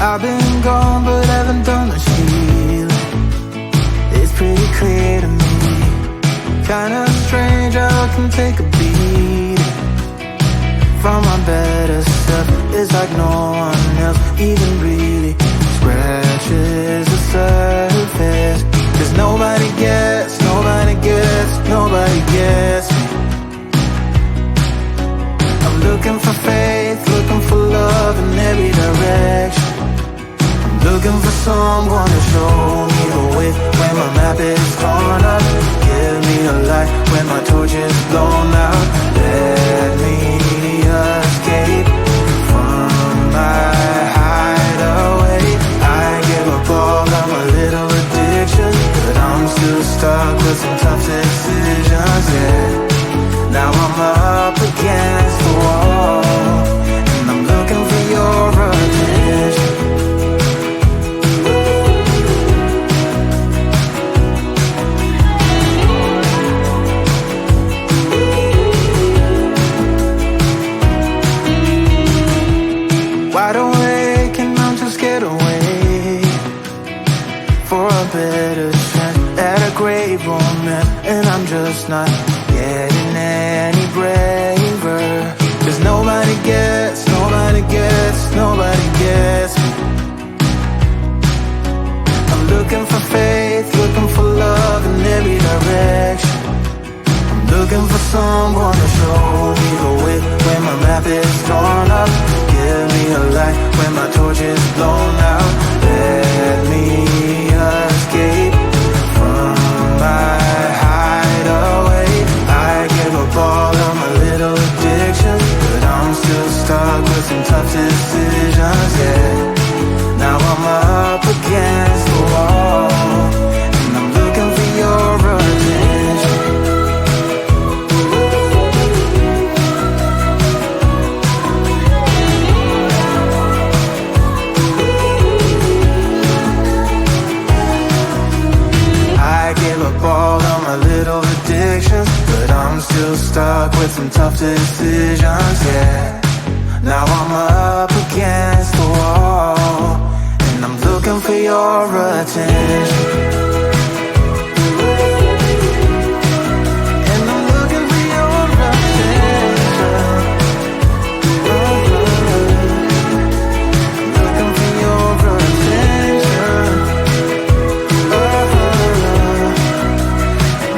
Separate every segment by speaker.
Speaker 1: I've been gone but haven't done much healing. It's pretty clear to me. Kinda strange how I can take a beat from my better self. It's like no one else even really scratches the surface. 'Cause nobody gets me. I'm looking for faith, looking for love in every direction. I'm looking for someone to show me the way when my map is torn up. Give me a light when my torch is blown out. Let me escape from my hideaway. I give up all of my little addictions, but I'm still stuck with some tough decisions, yeah. Now I'm up against the wall, and I'm looking for your attention. Wide awake and I'm just scared away for a better chance at a great romance, and I'm just not getting any braver. 'Cause nobody gets me. I'm looking for faith, looking for love in every direction. I'm looking for someone to show me the way when my map is torn up. Give me a light when my torch is blown out. Let me escape from my hideaway. I give up all of my little addictions, but I'm still stuck with some tough decisions, yeah. Now I'm up against the wall, and I'm looking for your attention. I give up all of my little addictions, but I'm still stuck with some tough decisions, yeah. Now I'm up against the wall, and I'm looking for your attention. And I'm looking for your attention. Looking for your attention.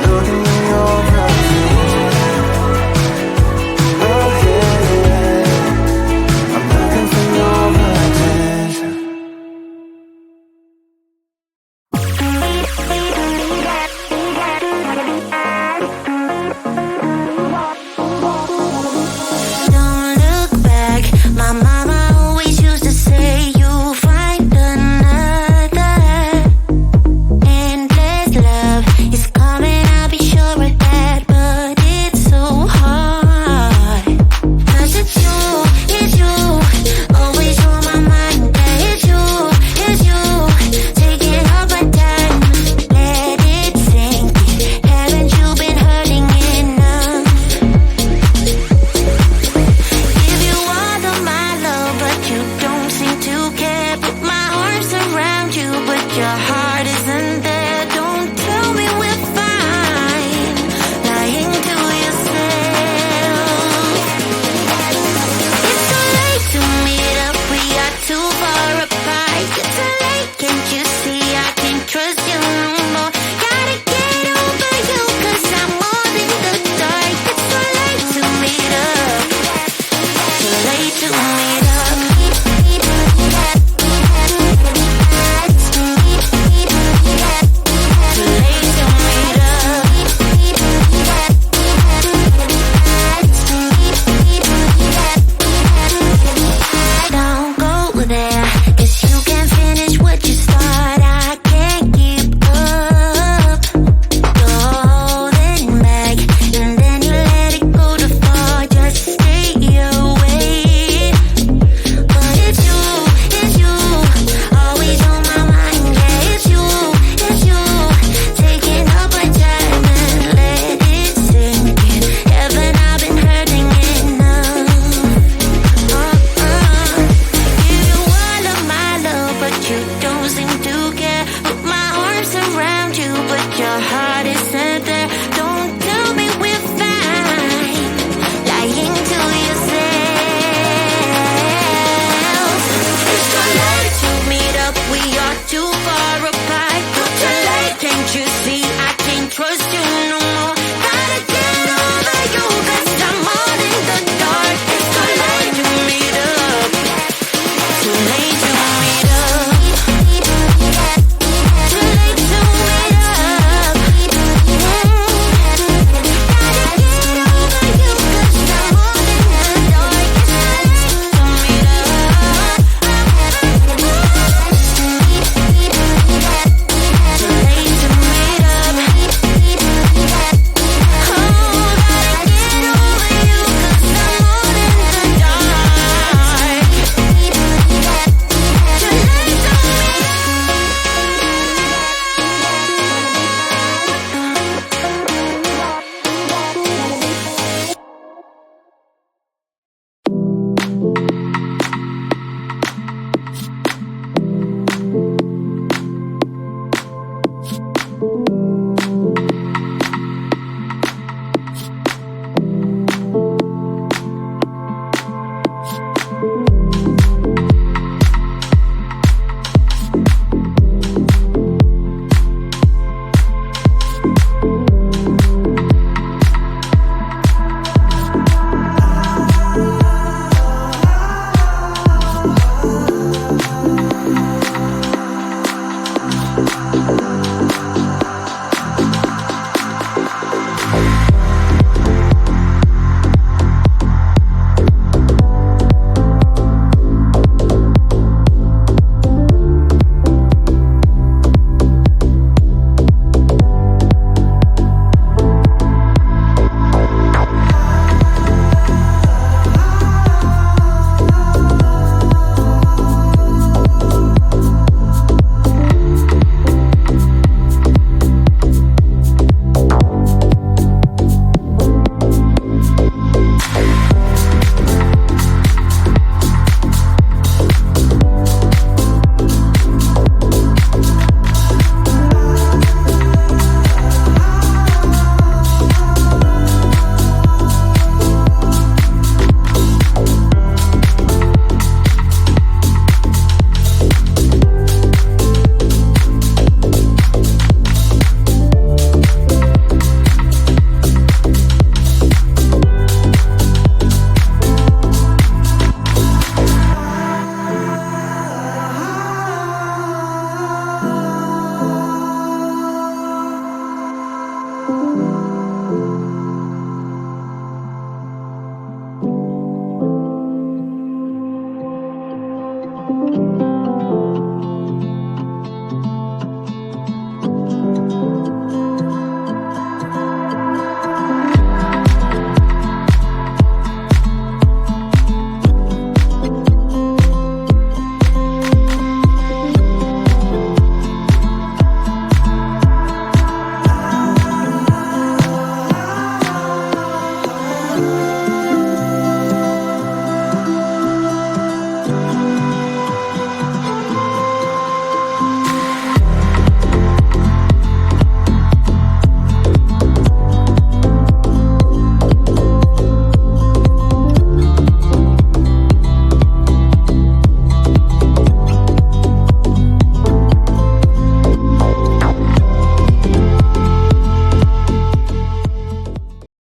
Speaker 1: Looking for your attention. I'm looking for your attention. you